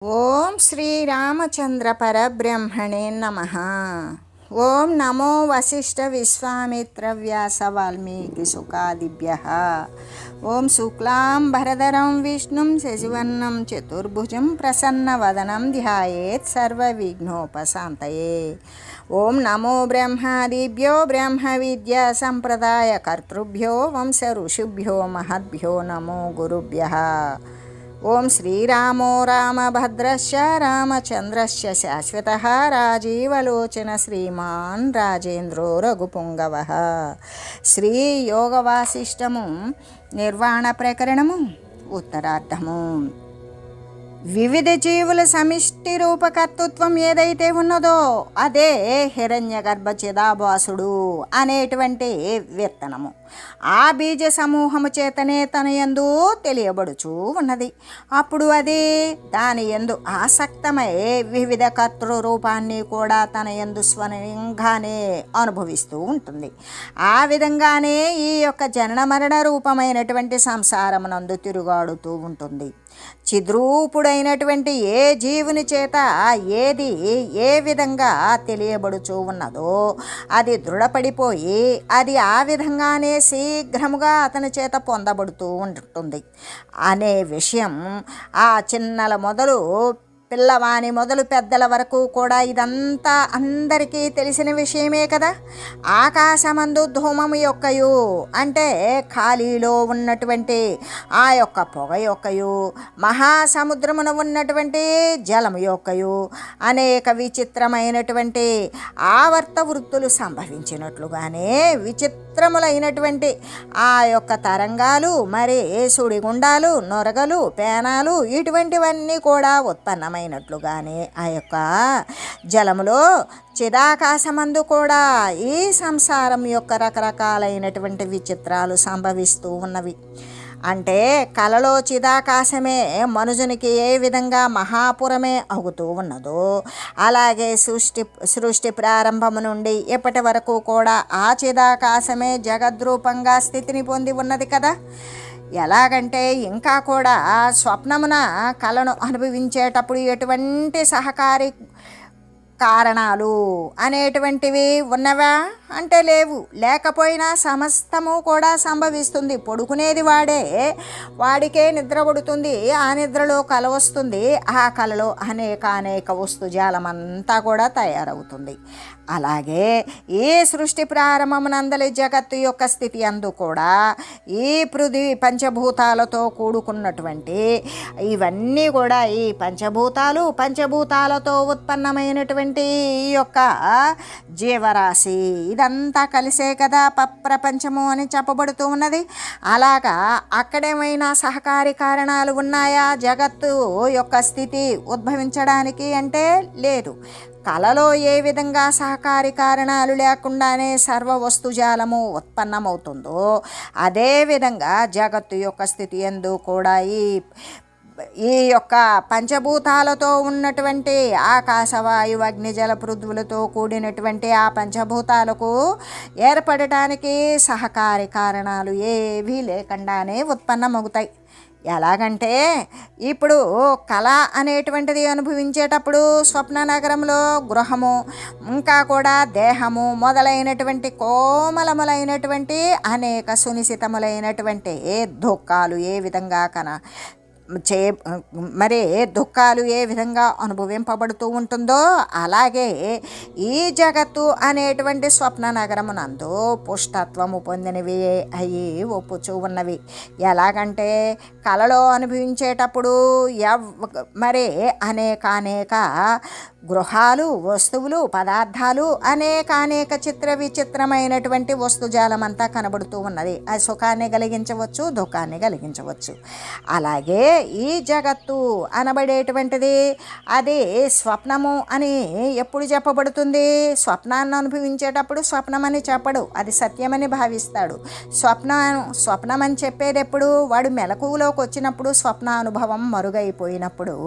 ఓం శ్రీరామచంద్ర పరబ్రహ్మణే నమః. ఓం నమో వశిష్ఠ విశ్వామిత్ర వ్యాస వాల్మీకి సుఖాదిభ్యః. ఓం శుక్లాంబరధరం విష్ణుం శశివర్ణం చతుర్భుజం ప్రసన్నవదనం ధ్యాయేత్ సర్వవిఘ్నోపశాంతయే. ఓం నమో బ్రహ్మాదిభ్యో బ్రహ్మ విద్యా సంప్రదాయ కర్తృభ్యో వంశ ఋషిభ్యో మహద్భ్యో నమో గురుభ్యః. ఓం శ్రీరామో రామభద్రశ్చ రామచంద్రశ్చ శాశ్వతః రాజీవలోచన శ్రీమాన్ రాజేంద్రో రఘుపుంగవః. శ్రీ యోగవాసిష్టము నిర్వాణ ప్రకరణము ఉత్తరార్ధము. వివిధ జీవుల సమిష్టి రూపకర్తృత్వం ఏదైతే ఉన్నదో అదే హిరణ్యగర్భ చిదాభాసుడు అనేటువంటి విత్తనము. ఆ బీజ సమూహము చేతనే తన యందు తెలియబడుచు ఉన్నది. అప్పుడు అది దాని యందు ఆసక్తమై వివిధ కర్తృ రూపాన్ని కూడా తన యందు స్వయంగానే అనుభవిస్తూ ఉంటుంది. ఆ విధంగానే ఈ యొక్క జనన మరణ రూపమైనటువంటి సంసారమునందు తిరుగాడుతూ ఉంటుంది. చిద్రూపుడైనటువంటి ఏ జీవుని చేత ఏది ఏ విధంగా తెలియబడుచూ ఉన్నదో అది దృఢపడిపోయి అది ఆ విధంగానే శీఘ్రముగా అతని చేత పొందబడుతూ ఉంటుంది అనే విషయం ఆ చిన్నల మొదలు పిల్లవాని మొదలు పెద్దల వరకు కూడా ఇదంతా అందరికీ తెలిసిన విషయమే కదా. ఆకాశమందు ధూమము యొక్కయు అంటే ఖాళీలో ఉన్నటువంటి ఆ యొక్క పొగ యొక్కయు, మహాసముద్రమున ఉన్నటువంటి జలము యొక్కయు అనేక విచిత్రమైనటువంటి ఆవర్త వృత్తులు సంభవించినట్లుగానే విచిత్రములైనటువంటి ఆ యొక్క తరంగాలు, మరి సుడిగుండాలు, నొరగలు, పేనాలు ఇటువంటివన్నీ కూడా ఉత్పన్నమై అయినట్లుగానే ఆ యొక్క జలములో చిదాకాశమందు కూడా ఈ సంసారం యొక్క రకరకాలైనటువంటి విచిత్రాలు సంభవిస్తూ ఉన్నవి. అంటే కలలో చిదాకాశమే మనుజునికి ఏ విధంగా మహాపురమే అవుతూ ఉన్నదో అలాగే సృష్టి ప్రారంభము నుండి ఇప్పటి వరకు కూడా ఆ చిదాకాశమే జగద్రూపంగా స్థితిని పొంది ఉన్నది కదా. ఎలాగంటే ఇంకా కూడా స్వప్నమున కళను అనుభవించేటప్పుడు ఎటువంటి సహకారి కారణాలు అనేటువంటివి ఉన్నవా అంటే లేవు. లేకపోయినా సమస్తము కూడా సంభవిస్తుంది. పడుకునేది వాడికే నిద్ర పడుతుంది. ఆ నిద్రలో కల వస్తుంది. ఆ కలలో అనేక వస్తుజాలమంతా కూడా తయారవుతుంది. అలాగే ఈ సృష్టి ప్రారంభమునందలి జగత్తు యొక్క స్థితి అందు కూడా ఈ పృథివీ పంచభూతాలతో కూడుకున్నటువంటి ఇవన్నీ కూడా ఈ పంచభూతాలతో ఉత్పన్నమైనటువంటి ఈ యొక్క జీవరాశి ఇదంతా కలిసే కదా ప్రపంచము అని చెప్పబడుతూ ఉన్నది. అలాగా అక్కడేమైనా సహకారి కారణాలు ఉన్నాయా జగత్తు యొక్క స్థితి ఉద్భవించడానికి అంటే లేదు. కళలో ఏ విధంగా సహకారి కారణాలు లేకుండానే సర్వ వస్తుజాలము ఉత్పన్నమవుతుందో అదేవిధంగా జగత్తు యొక్క స్థితి యందు కూడా ఈ యొక్క పంచభూతాలతో ఉన్నటువంటి ఆకాశవాయు అగ్ని జల పృథ్వులతో కూడినటువంటి ఆ పంచభూతాలకు ఏర్పడటానికి సహకారి కారణాలు ఏవీ లేకుండానే ఉత్పన్నమవుతాయి. ఎలాగంటే ఇప్పుడు కళ అనేటువంటిది అనుభవించేటప్పుడు స్వప్న నగరంలో గృహము ఇంకా కూడా దేహము మొదలైనటువంటి కోమలములైనటువంటి అనేక సునిశితములైనటువంటి దుఃఖాలు ఏ విధంగా మరి దుఃఖాలు ఏ విధంగా అనుభవింపబడుతూ ఉంటుందో అలాగే ఈ జగత్తు అనేటువంటి స్వప్న నగరమునందు పుష్టత్వము పొందినవి అవి ఒప్పుచూ ఉన్నవి. ఎలాగంటే కళలో అనుభవించేటప్పుడు మరి అనేక గృహాలు, వస్తువులు, పదార్థాలు అనేక చిత్ర విచిత్రమైనటువంటి వస్తుజాలమంతా కనబడుతూ ఉన్నది. అది సుఖాన్ని కలిగించవచ్చు, దుఃఖాన్ని కలిగించవచ్చు. అలాగే ఈ జగత్తు అనబడేటువంటిది అది స్వప్నము అని ఎప్పుడు చెప్పబడుతుంది? స్వప్నాన్ని అనుభవించేటప్పుడు స్వప్నమని చెప్పడు, అది సత్యమని భావిస్తాడు. స్వప్నం అని చెప్పేది ఎప్పుడు? వాడు మెలకువలోకి వచ్చినప్పుడు, స్వప్న అనుభవం మరుగైపోయినప్పుడు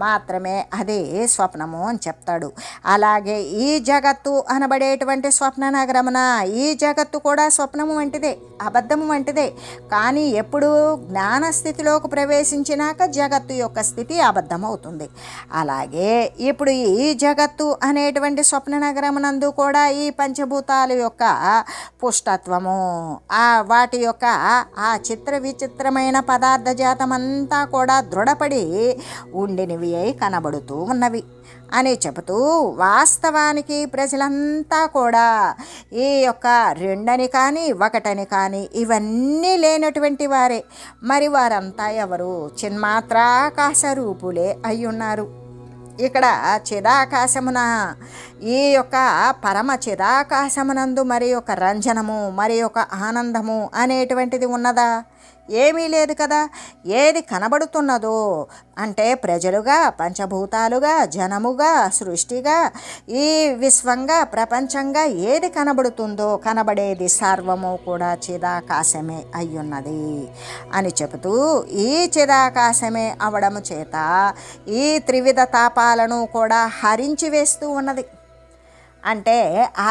మాత్రమే అది స్వప్నము అని చెప్తాడు. అలాగే ఈ జగత్తు అనబడేటువంటి స్వప్న నగరమున ఈ జగత్తు కూడా స్వప్నము వంటిదే, అబద్ధము వంటిదే. కానీ ఎప్పుడు జ్ఞానస్థితిలోకి ప్రవేశించినాక జగత్తు యొక్క స్థితి అబద్ధం అవుతుంది. అలాగే ఇప్పుడు ఈ జగత్తు అనేటువంటి స్వప్న నగరమునందు కూడా ఈ పంచభూతాల యొక్క పుష్టత్వము, వాటి యొక్క ఆ చిత్ర విచిత్రమైన పదార్థ జాతమంతా కూడా దృఢపడి ఉండినవి అయి కనబడుతూ ఉన్నవి అని చెబుతూ, వాస్తవానికి ప్రజలంతా కూడా ఈ యొక్క రెండని కానీ ఒకటని కానీ ఇవన్నీ లేనటువంటి వారే. మరి వారంతా ఎవరు? చిన్మాత్రాకాశ రూపులే అయ్యున్నారు. ఇక్కడ చిదాకాశమున ఈ యొక్క పరమ చిదాకాశమునందు మరి యొక్క రంజనము, మరి యొక్క ఆనందము అనేటువంటిది ఉన్నదా? ఏమీ లేదు కదా. ఏది కనబడుతున్నదో అంటే ప్రజలుగా, పంచభూతాలుగా, జనముగా, సృష్టిగా, ఈ విశ్వంగా, ప్రపంచంగా ఏది కనబడుతుందో కనబడేది సర్వము కూడా చిదాకాశమే అయ్యున్నది అని చెబుతూ, ఈ చిదాకాశమే అవడము చేత ఈ త్రివిధ తాపాలను కూడా హరించి వేస్తూ ఉన్నది. అంటే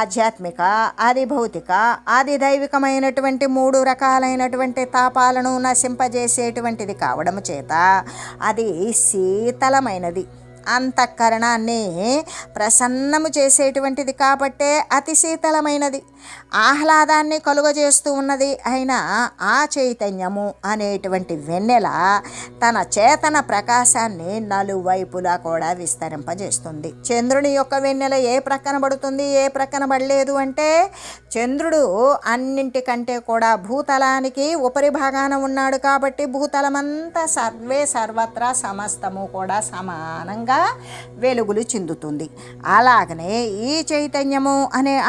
ఆధ్యాత్మిక, ఆది భౌతిక, ఆది దైవికమైనటువంటి 3 రకాలైనటువంటి తాపాలను నశింపజేసేటువంటిది కావడం చేత అది శీతలమైనది, అంతఃకరణాన్ని ప్రసన్నము చేసేటువంటిది కాబట్టే అతి శీతలమైనది, ఆహ్లాదాన్ని కలుగజేస్తూ ఉన్నది అయిన ఆ చైతన్యము అనేటువంటి వెన్నెల తన చేతన ప్రకాశాన్ని నలువైపులా కూడా విస్తరింపజేస్తుంది. చంద్రుని యొక్క వెన్నెల ఏ ప్రక్కన పడుతుంది, ఏ ప్రక్కన పడలేదు అంటే, చంద్రుడు అన్నింటికంటే కూడా భూతలానికి ఉపరి భాగాన ఉన్నాడు కాబట్టి భూతలమంతా సర్వత్రా సమస్తము కూడా సమానంగా వెలుగులు చెందుతుంది. అలాగనే ఈ చైతన్యము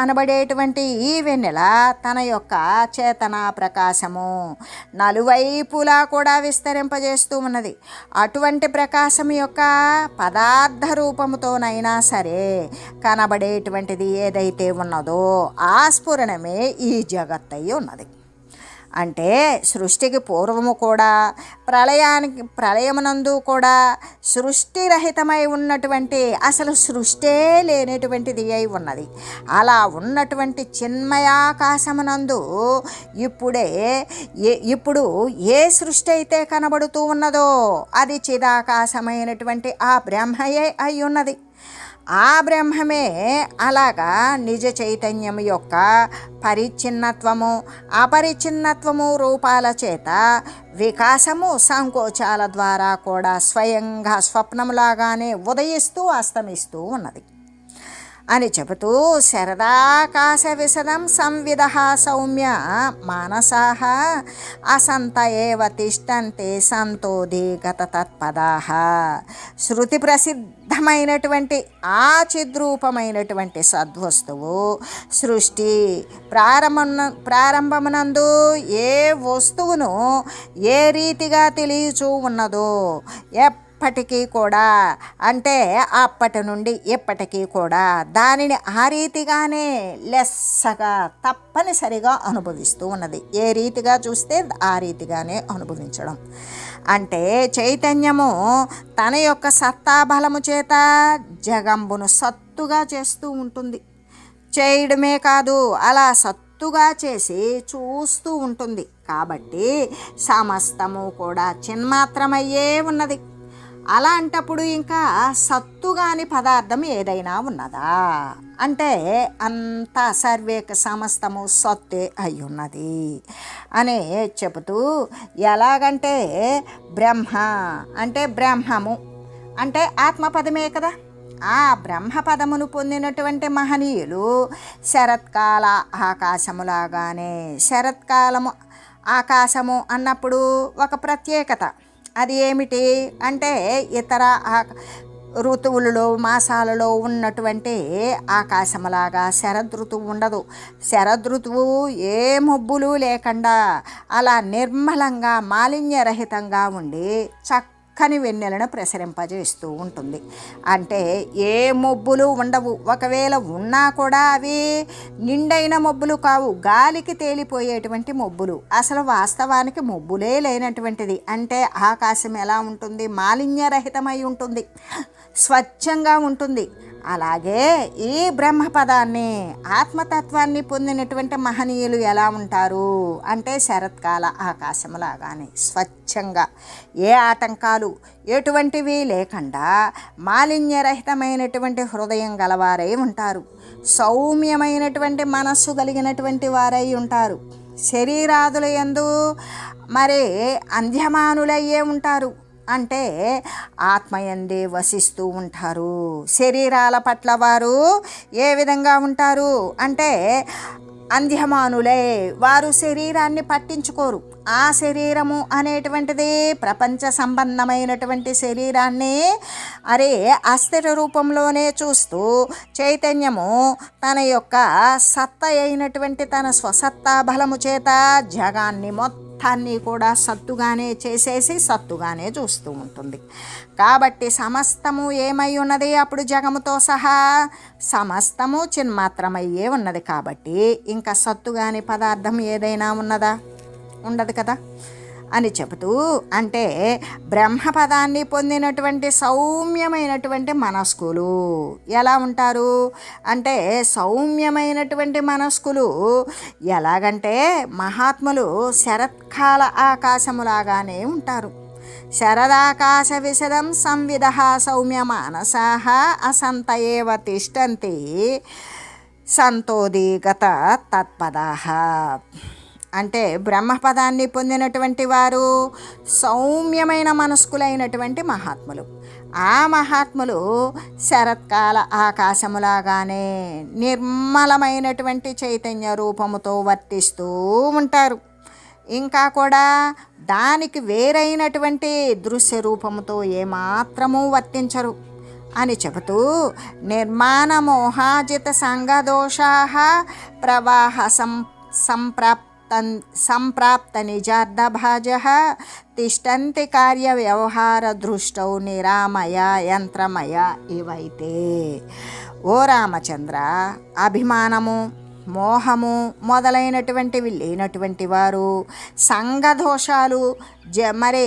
అనబడేటువంటి ఈ వెన్నెల తన యొక్క చేతన ప్రకాశము నలువైపులా కూడా విస్తరింపజేస్తూ ఉన్నది. అటువంటి ప్రకాశం యొక్క పదార్థ రూపముతోనైనా సరే కనబడేటువంటిది ఏదైతే ఉన్నదో ఆ స్ఫురణమే ఈ జగత్తయి ఉన్నది. అంటే సృష్టికి పూర్వము కూడా ప్రళయమునందు కూడా సృష్టిరహితమై ఉన్నటువంటి, అసలు సృష్టే లేనటువంటిది అయి ఉన్నది. అలా ఉన్నటువంటి చిన్మయాకాశమునందు ఇప్పుడు ఏ సృష్టి అయితే కనబడుతూ ఉన్నదో అది చిదాకాశమైనటువంటి ఆ బ్రహ్మయే అయి ఉన్నది. ఆ బ్రహ్మమే అలాగా నిజ చైతన్యం యొక్క పరిచ్ఛిన్నత్వము, అపరిచ్ఛిన్నత్వము రూపాల చేత వికాసము, సంకోచాల ద్వారా కూడా స్వయంగా స్వప్నములాగానే ఉదయిస్తూ అస్తమిస్తూ ఉన్నది అని చెబుతూ, శరదాకాశ విశదం సంవిద సౌమ్య మానసాః అసంత ఏవ తిష్టంతే సంతోధిగత తత్పదాః. శృతి ప్రసిద్ధమైనటువంటి ఆ చిద్రూపమైనటువంటి సద్వస్తువు సృష్టి ప్రారంభమునందు ఏ వస్తువును ఏ రీతిగా తెలియచూ ఉన్నదో ఎప్పటికీ కూడా, అంటే అప్పటి నుండి ఎప్పటికీ కూడా దానిని ఆ రీతిగానే లెస్సగా తప్పనిసరిగా అనుభవిస్తూ ఉన్నది. ఏ రీతిగా చూస్తే ఆ రీతిగానే అనుభవించడం అంటే చైతన్యము తన యొక్క సత్తాబలము చేత జగంబును సత్తుగా చేస్తూ ఉంటుంది. చేయడమే కాదు, అలా సత్తుగా చేసి చూస్తూ ఉంటుంది. కాబట్టి సమస్తము కూడా చిన్మాత్రమయ్యే ఉన్నది. అలాంటప్పుడు ఇంకా సత్తుగాని పదార్థం ఏదైనా ఉన్నదా అంటే అంతా సర్వేక సమస్తము సత్తే అయి ఉన్నది అని చెబుతూ, ఎలాగంటే బ్రహ్మ అంటే బ్రహ్మము అంటే ఆత్మపదమే కదా. ఆ బ్రహ్మపదమును పొందినటువంటి మహనీయులు శరత్కాల ఆకాశములాగానే, శరత్కాలము ఆకాశము అన్నప్పుడు ఒక ప్రత్యేకత. అది ఏమిటి అంటే ఇతర ఋతువులలో మాసాలలో ఉన్నటువంటి ఆకాశములాగా శరదృతువు ఉండదు. శరదృతువు ఏ మబ్బులు లేకుండా అలా నిర్మలంగా మాలిన్యరహితంగా ఉండి చక్కని వెన్నెలను ప్రసరింపజేస్తూ ఉంటుంది. అంటే ఏ మబ్బులు ఉండవు, ఒకవేళ ఉన్నా కూడా అవి నిండైన మబ్బులు కావు, గాలికి తేలిపోయేటువంటి మబ్బులు. అసలు వాస్తవానికి మబ్బులే లేనటువంటిది. అంటే ఆకాశం ఎలా ఉంటుంది? మాలిన్యరహితమై ఉంటుంది, స్వచ్ఛంగా ఉంటుంది. అలాగే ఈ బ్రహ్మపదాన్ని, ఆత్మతత్వాన్ని పొందినటువంటి మహనీయులు ఎలా ఉంటారు అంటే శరత్కాల ఆకాశంలాగానే స్వచ్ఛంగా, ఏ ఆటంకాలు ఎటువంటివి లేకుండా మాలిన్యరహితమైనటువంటి హృదయం గలవారై ఉంటారు. సౌమ్యమైనటువంటి మనస్సు కలిగినటువంటి వారై ఉంటారు. శరీరాదుల యందు మరి అంధ్యమానులయ్యే ఉంటారు. అంటే ఆత్మయందే వసిస్తూ ఉంటారు. శరీరాల పట్ల వారు ఏ విధంగా ఉంటారు అంటే అంధ్యమానులే, వారు శరీరాన్ని పట్టించుకోరు. ఆ శరీరము అనేటువంటిది ప్రపంచ సంబంధమైనటువంటి శరీరాన్ని అస్థిర రూపంలోనే చూస్తూ చైతన్యము తన యొక్క సత్త అయినటువంటి తన స్వసత్తా బలము చేత జగాన్ని మొత్తాన్ని కూడా సత్తుగానే చేసేసి సత్తుగానే చూస్తూ ఉంటుంది. కాబట్టి సమస్తము ఏమై ఉన్నది? అప్పుడు జగముతో సహా సమస్తము చిన్మాత్రమయ్యే ఉన్నది. కాబట్టి ఇంకా సత్తుగాని పదార్థం ఏదైనా ఉన్నదా? ఉండదు కదా అని చెబుతూ, అంటే బ్రహ్మపదాన్ని పొందినటువంటి సౌమ్యమైనటువంటి మనస్కులు ఎలా ఉంటారు అంటే సౌమ్యమైనటువంటి మనస్కులు ఎలాగంటే మహాత్ములు శరత్కాల ఆకాశములాగానే ఉంటారు. శరదాకాశ విశదం సంవిద సౌమ్య మానసాః అసంత ఏవ తిష్టంతి సంతోదిగత తత్పదాః. అంటే బ్రహ్మపదాన్ని పొందినటువంటి వారు సౌమ్యమైన మనస్కులైనటువంటి మహాత్ములు. ఆ మహాత్ములు శరత్కాల ఆకాశములాగానే నిర్మలమైనటువంటి చైతన్య రూపముతో వర్తిస్తూ ఉంటారు. ఇంకా కూడా దానికి వేరైనటువంటి దృశ్య రూపముతో ఏమాత్రము వర్తించరు అని చెబుతూ, నిర్మాణ మోహాజిత సంగదోషాః ప్రవాహ సంప్రాప్త నిజార్థభాజః తిష్టంతి కార్య వ్యవహార దృష్టౌ నిరామయ యంత్రమయ ఇవైతే. ఓ రామచంద్ర, అభిమానము, మోహము మొదలైనటువంటివి లేనటువంటి వారు, సంఘదోషాలు మరి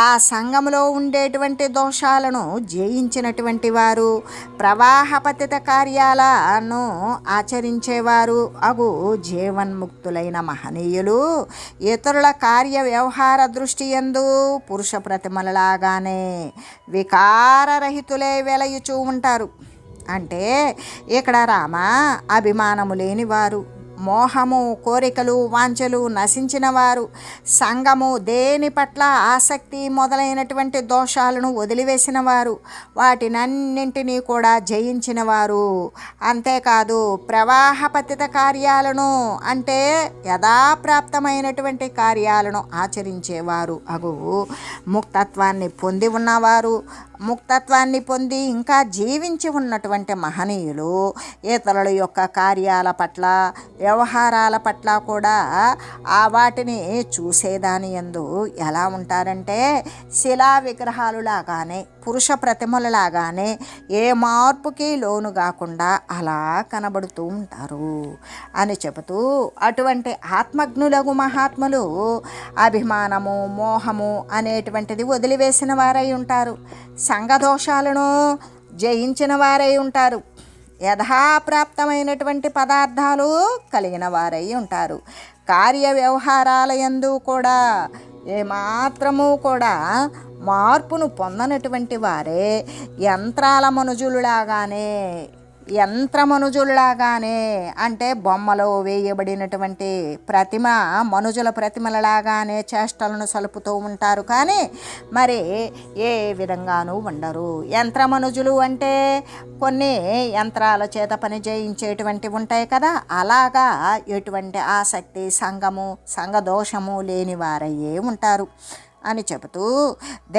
ఆ సంఘములో ఉండేటువంటి దోషాలను జయించినటువంటి వారు, ప్రవాహపతిత కార్యాలను ఆచరించేవారు అగు జీవన్ముక్తులైన మహనీయులు ఇతరుల కార్య వ్యవహార దృష్టి యందు పురుష ప్రతిమలలాగానే వికారరహితులే వెలయుచూ ఉంటారు. అంటే ఇక్కడ రామ, అభిమానము లేనివారు, మోహము, కోరికలు, వాంఛలు నశించిన వారు, సంగము, దేని పట్ల ఆసక్తి మొదలైనటువంటి దోషాలను వదిలివేసిన వారు, వాటినన్నింటినీ కూడా జయించిన వారు. అంతేకాదు ప్రవాహపతిత కార్యాలను అంటే యథాప్రాప్తమైనటువంటి కార్యాలను ఆచరించేవారు అగు ముక్తత్వాన్ని పొంది ఉన్నవారు, ముక్తత్వాన్ని పొంది ఇంకా జీవించి ఉన్నటువంటి మహనీయులు ఇతరుల యొక్క కార్యాల పట్ల, వ్యవహారాల పట్ల కూడా వాటిని చూసేదాని యందు ఎలా ఉంటారంటే శిలా విగ్రహాలులాగానే, పురుష ప్రతిమలలాగానే ఏ మార్పుకి లోను కాకుండా అలా కనబడుతూ ఉంటారు అని చెబుతూ, అటువంటి ఆత్మజ్ఞులగు మహాత్ములు అభిమానము, మోహము అనేటువంటిది వదిలివేసిన వారై ఉంటారు. సంఘదోషాలను జయించిన వారై ఉంటారు. యథాప్రాప్తమైనటువంటి పదార్థాలు కలిగిన వారై ఉంటారు. కార్య వ్యవహారాల యందు కూడా ఏమాత్రము కూడా మార్పును పొందనటువంటి వారే యంత్రమనుజులలాగానే అంటే బొమ్మలో వేయబడినటువంటి ప్రతిమ, మనుజుల ప్రతిమలలాగానే చేష్టలను సలుపుతూ ఉంటారు. కానీ మరి ఏ విధంగానూ ఉండరు. యంత్రమనుజులు అంటే కొన్ని యంత్రాల చేత పని చేయించేటువంటివి ఉంటాయి కదా, అలాగా ఎటువంటి ఆసక్తి, సంఘదోషము లేని వారయ్యే ఉంటారు అని చెబుతూ,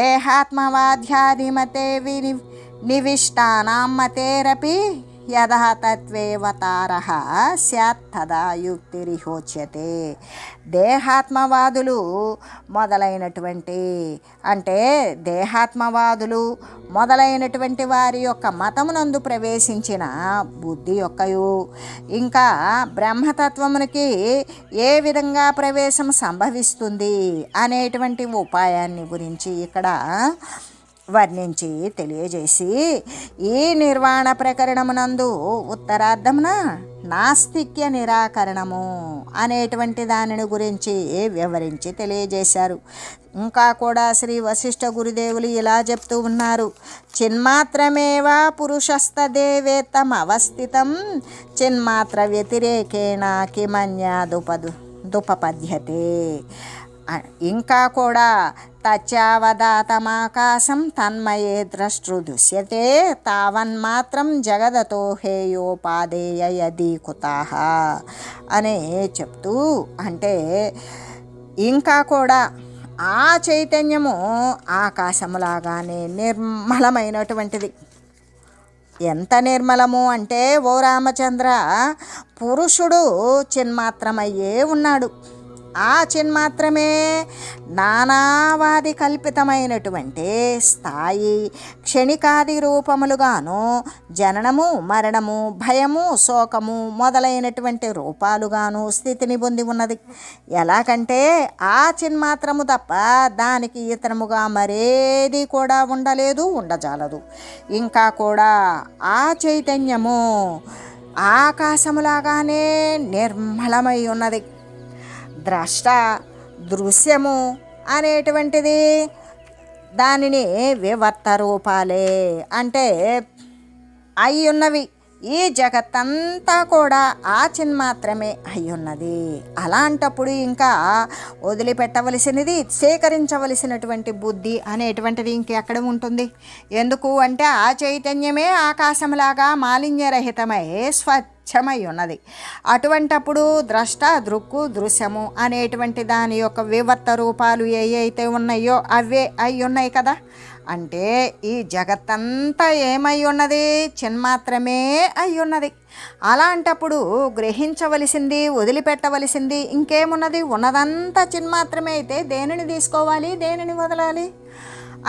దేహాత్మవాధ్యాదిమతే నివిష్టానాం మతేరపి యథా తత్వేవతారః స్యాత్ తదా యుక్తిరిహోచ్యతే. దేహాత్మవాదులు మొదలైనటువంటి అంటే దేహాత్మవాదులు మొదలైనటువంటి వారి యొక్క మతమునందు ప్రవేశించిన బుద్ధి యొక్కయు ఇంకా బ్రహ్మతత్వమునికి ఏ విధంగా ప్రవేశం సంభవిస్తుంది అనేటువంటి ఉపాయాన్ని గురించి ఇక్కడ వర్ణించి తెలియజేసి ఈ నిర్వాణ ప్రకరణమునందు ఉత్తరార్ధమున నాస్తిక్య నిరాకరణము అనేటువంటి దానిని గురించి వివరించి తెలియజేశారు. ఇంకా కూడా శ్రీ వశిష్ఠ గురుదేవులు ఇలా చెప్తూ ఉన్నారు. చిన్మాత్రమేవ పురుషస్తదేవేత్తం అవస్థితం చిన్మాత్ర వ్యతిరేకేణ కిమన్యాదుపపద్యతే. ఇంకా కూడా తచ్చావదాతమాకాశం తన్మయే ద్రష్టృదృశ్యతే తావన్మాత్రం జగదతో హేయోపాదేయ యది కుతాః అని చెప్తూ అంటే ఇంకా కూడా ఆ చైతన్యము ఆకాశములాగానే నిర్మలమైనటువంటిది. ఎంత నిర్మలము అంటే ఓ రామచంద్ర, పురుషుడు చిన్మాత్రమయ్యే ఉన్నాడు. ఆ చిన్మాత్రమే నానావాది కల్పితమైనటువంటి స్థాయి క్షణికాది రూపములుగాను జననము మరణము భయము శోకము మొదలైనటువంటి రూపాలుగాను స్థితిని పొంది ఉన్నది. ఎలాగంటే ఆ చిన్మాత్రము తప్ప దానికి ఇతరముగా మరేది కూడా ఉండలేదు, ఉండజాలదు. ఇంకా కూడా ఆ చైతన్యము ఆకాశములాగానే నిర్మలమై ఉన్నది. ద్రష్ట దృశ్యము అనేటువంటిది దానిని వివర్త రూపాలే అంటే అయి ఉన్నవి. ఈ జగత్తంతా కూడా ఆ చిన్మాత్రమే అయ్యున్నది. అలాంటప్పుడు ఇంకా వదిలిపెట్టవలసినది స్వీకరించవలసినటువంటి బుద్ధి అనేటువంటిది ఇంకెక్కడ ఉంటుంది? ఎందుకు అంటే ఆ చైతన్యమే ఆకాశంలాగా మాలిన్యరహితమై స్వచ్ఛమై ఉన్నది. అటువంటప్పుడు ద్రష్ట దృక్కు దృశ్యము అనేటువంటి దాని యొక్క వివర్త రూపాలు ఏ అయితే ఉన్నాయో అవే అయి ఉన్నాయి కదా. అంటే ఈ జగత్తంతా ఏమై ఉన్నది? చిన్మాత్రమే అయి ఉన్నది. అలాంటప్పుడు గ్రహించవలసింది వదిలిపెట్టవలసింది ఇంకేమున్నది? ఉన్నదంతా చిన్మాత్రమే అయితే దేనిని తీసుకోవాలి, దేనిని వదలాలి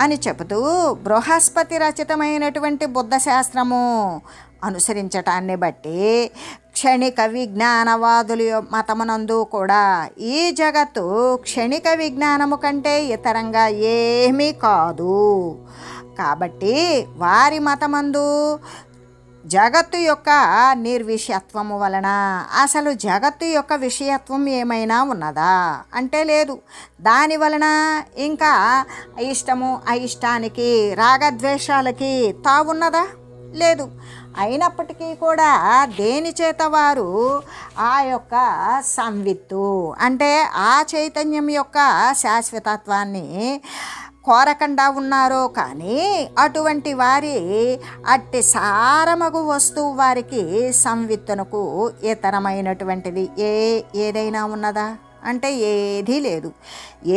అని చెబుతూ బృహస్పతి రచితమైనటువంటి బుద్ధ శాస్త్రము అనుసరించటాన్ని బట్టి క్షణిక విజ్ఞానవాదుల మతమునందు కూడా ఈ జగత్తు క్షణిక విజ్ఞానము కంటే ఇతరంగా ఏమీ కాదు. కాబట్టి వారి మతమందు జగత్తు యొక్క నిర్విషయత్వము వలన అసలు జగత్తు యొక్క విషయత్వం ఏమైనా ఉన్నదా అంటే లేదు. దాని వలన ఇంకా ఇష్టము అయిష్టానికి రాగద్వేషాలకి తావున్నదా? లేదు. అయినప్పటికీ కూడా దేని చేత వారు ఆ యొక్క సంవిత్తు అంటే ఆ చైతన్యం యొక్క శాశ్వతత్వాన్ని కోరకుండా ఉన్నారో కానీ అటువంటి వారి అట్టి సారమగు వస్తువు వారికి సంవిత్తునకు ఇతరమైనటువంటిది ఏదైనా ఉన్నదా అంటే ఏదీ లేదు.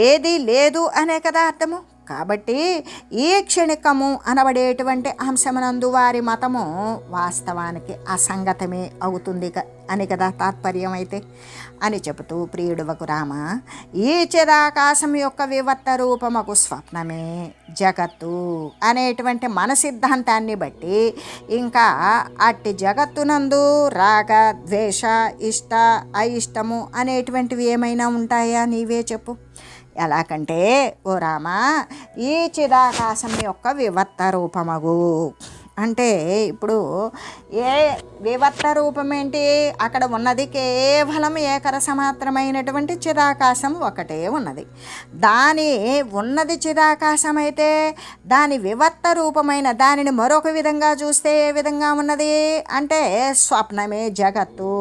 ఏదీ లేదు అనే కదా అర్థము. కాబట్టి ఈ క్షణికము అనబడేటువంటి అంశమునందు వారి మతము వాస్తవానికి అసంగతమే అవుతుంది అని కదా తాత్పర్యం అయితే అని చెబుతూ ప్రియుడువకు రామ, ఈ చిదాకాశం యొక్క వివర్త రూపముకు స్వప్నమే జగత్తు అనేటువంటి మన సిద్ధాంతాన్ని బట్టి ఇంకా అట్టి జగత్తునందు రాగ ద్వేష ఇష్ట అయిష్టము అనేటువంటివి ఏమైనా ఉంటాయా? నీవే చెప్పు. ఎలాగంటే ఓ రామ, ఈ చిదాకాశం యొక్క వివర్త రూపమగు అంటే ఇప్పుడు ఏ వివర్త రూపం ఏంటి? అక్కడ ఉన్నది కేవలం ఏకరసమాత్రమైనటువంటి చిదాకాశం ఒకటే ఉన్నది. దాని ఉన్నది చిదాకాశం అయితే దాని వివర్త రూపమైన దానిని మరొక విధంగా చూస్తే ఏ విధంగా ఉన్నది అంటే స్వప్నమే జగత్తు.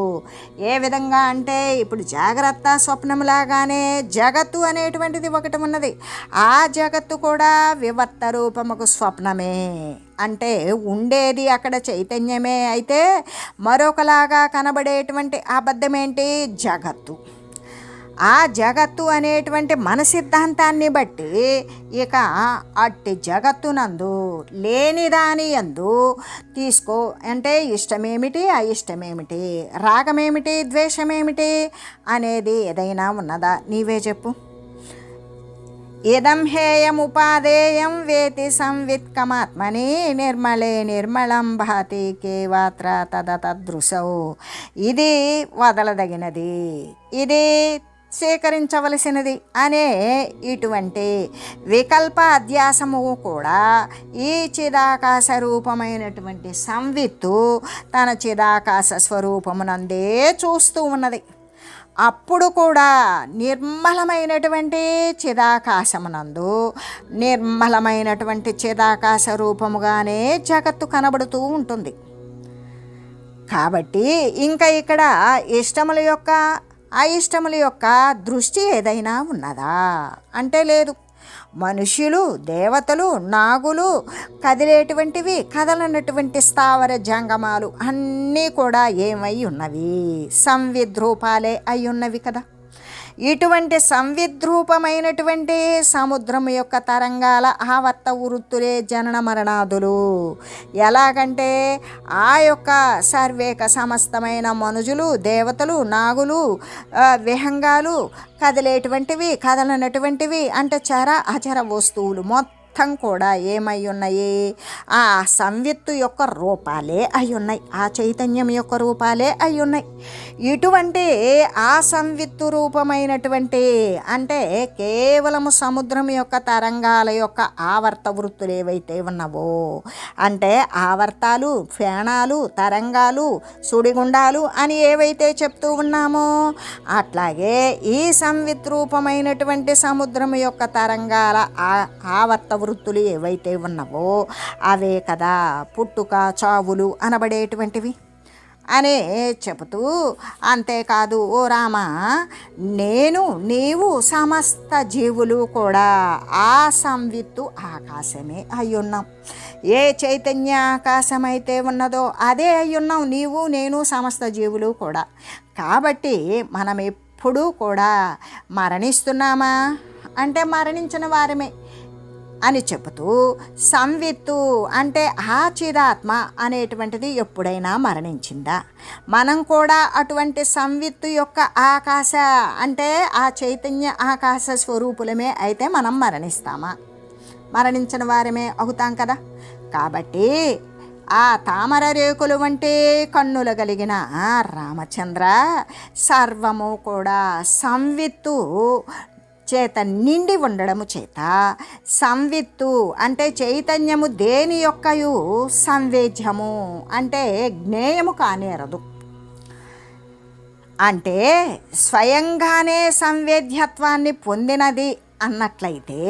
ఏ విధంగా అంటే ఇప్పుడు జాగ్రత్త స్వప్నంలాగానే జగత్తు అనేటువంటిది ఒకటి ఉన్నది. ఆ జగత్తు కూడా వివర్త రూపముకు స్వప్నమే. అంటే ఉండేది అక్కడ చైతన్యమే అయితే మరొకలాగా కనబడేటువంటి అబద్ధమేంటి? జగత్తు. ఆ జగత్తు అనేటువంటి మన సిద్ధాంతాన్ని బట్టి ఇక అట్టి జగత్తునందు లేనిదాని యందు తీసుకో అంటే ఇష్టమేమిటి అయిష్టమేమిటి, రాగమేమిటి ద్వేషమేమిటి అనేది ఏదైనా ఉన్నదా? నీవే చెప్పు. ఇదం హేయముపాదేయం వేతి సంవిత్కమాత్మని నిర్మలే నిర్మలం భాతి కేవాత్ర తదతదృశౌ. ఇది వదలదగినది, ఇది స్వీకరించవలసినది అనే ఇటువంటి వికల్ప అధ్యాసము కూడా ఈ చిదాకాశ రూపమైనటువంటి సంవిత్తు తన చిదాకాశ స్వరూపమునందే చూస్తూ ఉన్నది. అప్పుడు కూడా నిర్మలమైనటువంటి చిదాకాశమునందు నిర్మలమైనటువంటి చిదాకాశ రూపముగానే జగత్తు కనబడుతూ ఉంటుంది. కాబట్టి ఇంకా ఇక్కడ ఇష్టముల యొక్క అయిష్టముల యొక్క దృష్టి ఏదైనా ఉన్నదా అంటే లేదు. మనుష్యులు, దేవతలు, నాగులు, కదిలేటువంటివి, కదలనటువంటి స్థావర జంగమాలు అన్నీ కూడా ఏమై ఉన్నవి? సంవిద్రూపాలే అయి ఉన్నవి కదా. ఇటువంటి సంవిద్రూపమైనటువంటి సముద్రం యొక్క తరంగాల ఆవర్త వృత్తులే జనన మరణాదులు. ఎలాగంటే ఆ యొక్క సర్వేక సమస్తమైన మనుజులు, దేవతలు, నాగులు, విహంగాలు, కదిలేటువంటివి, కదలనటువంటివి అంటే చర అచర వస్తువులు మొత్తం కూడా ఏమై ఉన్నాయి? ఆ సంవిత్తు యొక్క రూపాలే అయి ఉన్నాయి, ఆ చైతన్యం యొక్క రూపాలే అయి ఉన్నాయి. ఇటువంటి ఆ సంవిత్తు రూపమైనటువంటి అంటే కేవలము సముద్రం యొక్క తరంగాల యొక్క ఆవర్త వృత్తులు ఏవైతే ఉన్నావో అంటే ఆవర్తాలు, ఫేణాలు, తరంగాలు, సుడిగుండాలు అని ఏవైతే చెప్తూ ఉన్నామో అట్లాగే ఈ సంవిత్ రూపమైనటువంటి సముద్రం యొక్క తరంగాల ఆవర్త వృత్తులు ఏవైతే ఉన్నావో అవే కదా పుట్టుక చావులు అనబడేటువంటివి అనే చెబుతూ, అంతేకాదు ఓ రామ, నేను నీవు సమస్త జీవులు కూడా ఆ సంవిత్తు ఆకాశమే అయ్యున్నాం. ఏ చైతన్య ఆకాశమైతే ఉన్నదో అదే అయ్యున్నాం నీవు, నేను, సమస్త జీవులు కూడా. కాబట్టి మనం ఎప్పుడూ కూడా మరణిస్తున్నామా అంటే మరణించిన వారమే అని చెబుతూ, సంవిత్తు అంటే ఆ చిదాత్మ అనేటువంటిది ఎప్పుడైనా మరణించిందా? మనం కూడా అటువంటి సంవిత్తు యొక్క ఆకాశ అంటే ఆ చైతన్య ఆకాశ స్వరూపులమే అయితే మనం మరణిస్తామా? మరణించిన వారమే అవుతాం కదా. కాబట్టి ఆ తామర రేకులు వంటి కన్నులు కలిగిన రామచంద్ర సర్వము కూడా సంవిత్తు చేత నిండి ఉండడము చేత సంవిత్తు అంటే చైతన్యము దేని యొక్కయు సంవేద్యము అంటే జ్ఞేయము కానేరదు. అంటే స్వయంగానే సంవేద్యత్వాన్ని పొందినది అన్నట్లయితే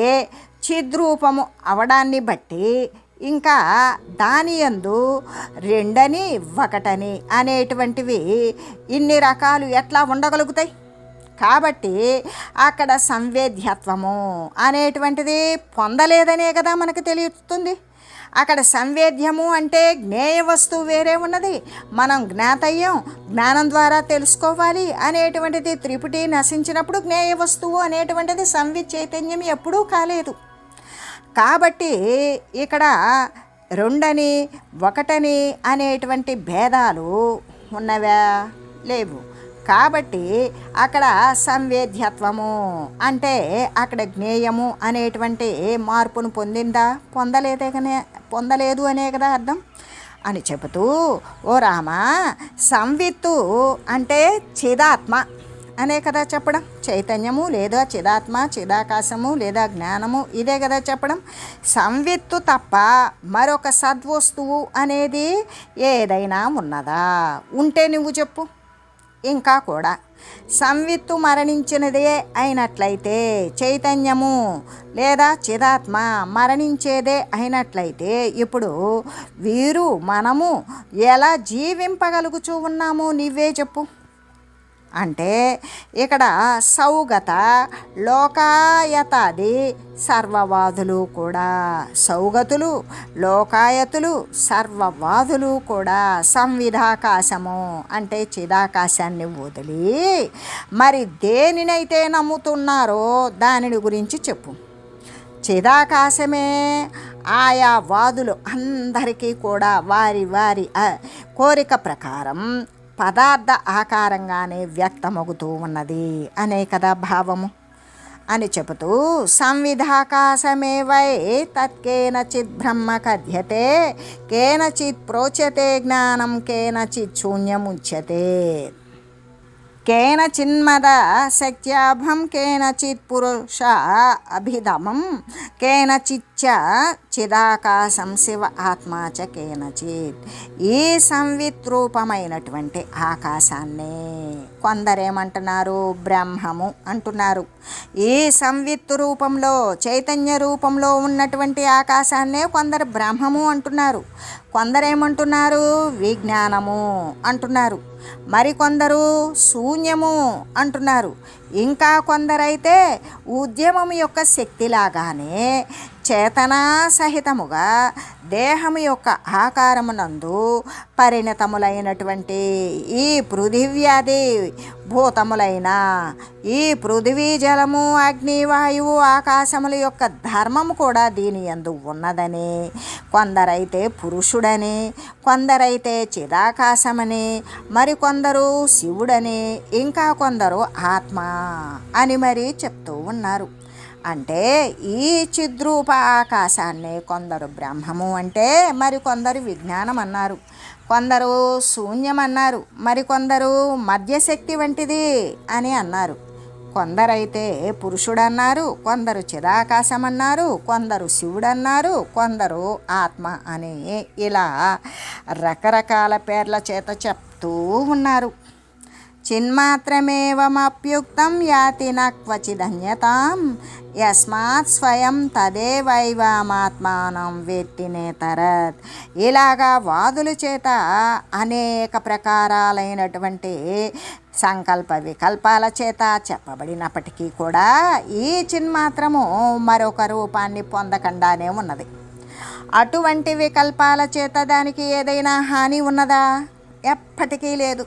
చిద్రూపము అవడాన్ని బట్టి ఇంకా దాని యందు రెండని ఒకటని అనేటువంటివి ఇన్ని రకాలు ఎట్లా ఉండగలుగుతాయి? కాబట్టి అక్కడ సంవేద్యత్వము అనేటువంటిది పొందలేదనే కదా మనకు తెలుస్తుంది. అక్కడ సంవేద్యము అంటే జ్ఞేయ వస్తువు వేరే ఉన్నది, మనం జ్ఞాతయ్యం, జ్ఞానం ద్వారా తెలుసుకోవాలి అనేటువంటిది త్రిపుటి నశించినప్పుడు జ్ఞేయ వస్తువు అనేటువంటిది సంవిత్ చైతన్యం ఎప్పుడూ కాలేదు. కాబట్టి ఇక్కడ రెండని ఒకటని అనేటువంటి భేదాలు ఉన్నవా? లేవు. కాబట్టి అక్కడ సంవేద్యత్వము అంటే అక్కడ జ్ఞేయము అనేటువంటి మార్పును పొందిందా? పొందలేదు అనే కదా అర్థం అని చెబుతూ, ఓ రామ, సంవిత్తు అంటే చిదాత్మ అనే కదా చెప్పడం. చైతన్యము లేదా చిదాత్మ, చిదాకాశము లేదా జ్ఞానము ఇదే కదా చెప్పడం. సంవిత్తు తప్ప మరొక సద్వస్తువు అనేది ఏదైనా ఉన్నదా? ఉంటే నువ్వు చెప్పు. ఇంకా కూడా సంవిత్తు మరణించినదే అయినట్లయితే, చైతన్యము లేదా చిదాత్మ మరణించేదే అయినట్లయితే ఇప్పుడు వీరు మనము ఎలా జీవింపగలుగుతూ ఉన్నామో నువ్వే చెప్పు. అంటే ఇక్కడ సౌగత లోకాయతాది సర్వవాదులు కూడా, సౌగతులు లోకాయతులు సర్వవాదులు కూడా సంవిధాకాశము అంటే చిదాకాశాన్ని వదిలి మరి దేనినైతే నమ్ముతున్నారో దానిని గురించి చెప్పు. చిదాకాశమే ఆయా వాదులు అందరికీ కూడా వారి వారి కోరిక ప్రకారం పదార్థ ఆకారంగానే వ్యక్తమవుతూ ఉన్నది అనే కదా భావము అని చెబుతూ, సంవిధాకాశమే వై తత్కేనచిత్ బ్రహ్మ కథ్యతే కేనచిత్ ప్రోచ్యతే జ్ఞానం కేనచిత్ శూన్యముచ్యతే. కేనచిన్మద శక్త్యాభం కేనచిత్ పురుష అభిధమం కేనచిచ్చ చిదాకాశం శివ ఆత్మాచ కేనచిత్. ఈ సంవిత్రూపమైనటువంటి ఆకాశాన్నే కొందరేమంటున్నారు? బ్రహ్మము అంటున్నారు. ఈ సంవిత్ రూపంలో చైతన్య రూపంలో ఉన్నటువంటి ఆకాశాన్నే కొందరు బ్రహ్మము అంటున్నారు. కొందరేమంటున్నారు? విజ్ఞానము అంటున్నారు. మరికొందరు శూన్యము అంటున్నారు. ఇంకా కొందరైతే ఉద్యమం యొక్క శక్తిలాగానే చేతనా సహితముగా దేహము యొక్క ఆకారమునందు పరిణతములైనటువంటి ఈ పృథివ్యాది భూతములైన ఈ పృథివీ జలము అగ్ని వాయువు ఆకాశముల యొక్క ధర్మము కూడా దీని యందు ఉన్నదని, కొందరైతే పురుషుడని, కొందరైతే చిదాకాశమని, మరికొందరు శివుడని, ఇంకా కొందరు ఆత్మ అని మరీ చెప్తూ ఉన్నారు. అంటే ఈ చిద్రూప ఆకాశాన్ని కొందరు బ్రహ్మము అంటే మరికొందరు విజ్ఞానం అన్నారు, కొందరు శూన్యం అన్నారు, మరికొందరు మధ్యశక్తి వంటిది అని అన్నారు. కొందరైతే పురుషుడన్నారు, కొందరు చిదాకాశం అన్నారు, కొందరు శివుడన్నారు, కొందరు ఆత్మ అని ఇలా రకరకాల పేర్ల చేత చెప్తూ ఉన్నారు. చిన్మాత్రమేవమప్యుక్తం యాతి న క్వచిదన్యతాం యస్మాత్ స్వయం తదేవైవామాత్మానం వేత్తి నేతరత్. ఇలాగా వాదుల చేత అనేక ప్రకారాలైనటువంటి సంకల్ప వికల్పాల చేత చెప్పబడినప్పటికీ కూడా ఈ చిన్మాత్రము మరొక రూపాన్ని పొందకుండానే ఉన్నది. అటువంటి వికల్పాల చేత దానికి ఏదైనా హాని ఉన్నదా? ఎప్పటికీ లేదు.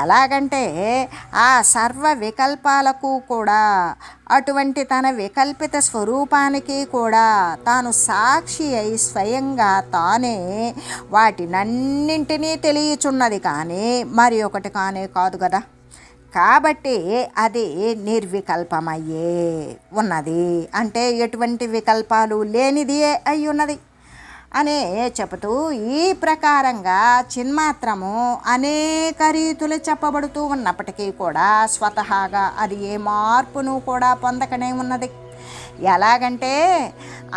ఎలాగంటే ఆ సర్వ వికల్పాలకు కూడా అటువంటి తన వికల్పిత స్వరూపానికి కూడా తాను సాక్షి అయి స్వయంగా తానే వాటినన్నింటినీ తెలియచున్నది కానీ మరి ఒకటి కానే కాదు కదా. కాబట్టి అది నిర్వికల్పమయ్యే ఉన్నది, అంటే ఎటువంటి వికల్పాలు లేనిది అయి ఉన్నది అనే చెబుతూ ఈ ప్రకారంగా చిన్మాత్రము అనేక రీతులు చెప్పబడుతూ ఉన్నప్పటికీ కూడా స్వతహాగా అది ఏ మార్పును కూడా పొందకనే ఉన్నది. ఎలాగంటే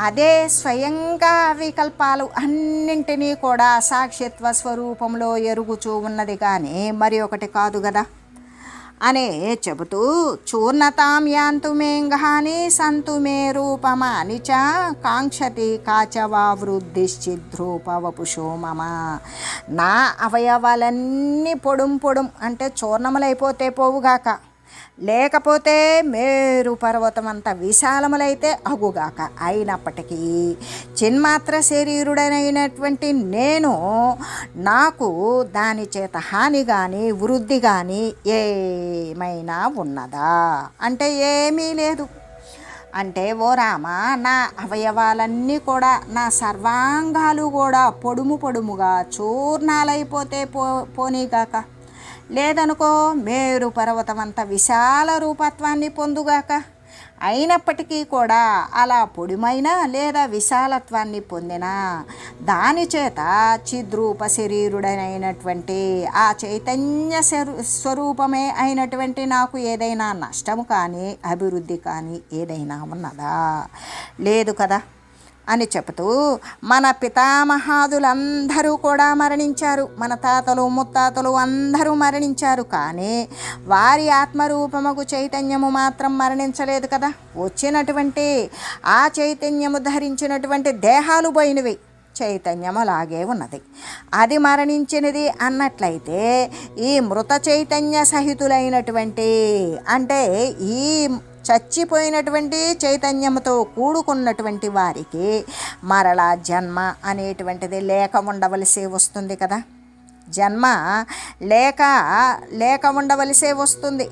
అదే స్వయంగా వికల్పాలు అన్నింటినీ కూడా సాక్షిత్వ స్వరూపంలో ఎరుగుచూ ఉన్నది కానీ మరి ఒకటి కాదు కదా అనే చెబుతూ, చూర్ణతాం యాంతు మేంఘాని సంతు మే రూపమాని చ కాంక్షతి కాచవా వృద్ధిశ్చిద్రూపవపుషో మమ. నా అవయవాలన్నీ పొడుం అంటే చూర్ణములైపోతే పోవుగాక, లేకపోతే మేరు పర్వతం అంత విశాలములైతే అగుగాక. అయినప్పటికీ చిన్మాత్ర శరీరుడనైనటువంటి నేను నాకు దాని చేత హాని కానీ వృద్ధి కానీ ఏమైనా ఉన్నదా అంటే ఏమీ లేదు. అంటే ఓ రామ, నా అవయవాలన్నీ కూడా నా సర్వాంగాలు కూడా పొడుముగా చూర్ణాలైపోతే పోనీగాక, లేదనుకో మేరు పర్వతం అంత విశాల రూపత్వాన్ని పొందుగాక. అయినప్పటికీ కూడా అలా పొడిమైన లేదా విశాలత్వాన్ని పొందిన దాని చేత చిద్రూప శరీరుడైనటువంటి ఆ చైతన్య స్వరూపమే అయినటువంటి నాకు ఏదైనా నష్టము కానీ అభివృద్ధి కానీ ఏదైనా ఉన్నదా? లేదు కదా అని చెబుతూ, మన పితామహాదులందరూ కూడా మరణించారు, మన తాతలు ముత్తాతలు అందరూ మరణించారు, కానీ వారి ఆత్మరూపముకు చైతన్యము మాత్రం మరణించలేదు కదా. వచ్చినటువంటి ఆ చైతన్యము ధరించినటువంటి దేహాలు పోయినవి, చైతన్యములాగే ఉన్నది. అది మరణించినది అన్నట్లయితే ఈ మృత చైతన్య సహితులైనటువంటి అంటే ఈ చచ్చిపోయినటువంటి చైతన్యంతో కూడుకున్నటువంటి వారికి మరలా జన్మ అనేటువంటిది లేక ఉండవలసి వస్తుంది కదా. జన్మ లేక ఉండవలసి వస్తుంది.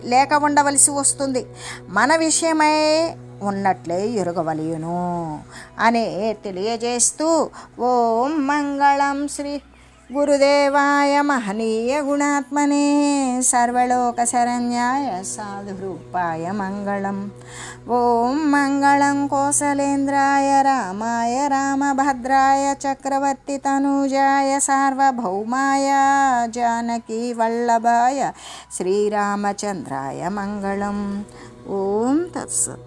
మన విషయమై ఉన్నట్లే ఎరుగవలయును అని తెలియజేస్తూ ఓం మంగళం శ్రీ గురుదేవాయ మహనీయ గుణాత్మనే సర్వలోక శరణ్యాయ సాధురూపాయ మంగళం. ఓం మంగళం కోసలేంద్రాయ రామాయ రామభద్రాయ చక్రవర్తి తనూజాయ సార్వభౌమాయ జానకీ వల్లభాయ శ్రీరామచంద్రాయ మంగళం. ఓం తత్సత్.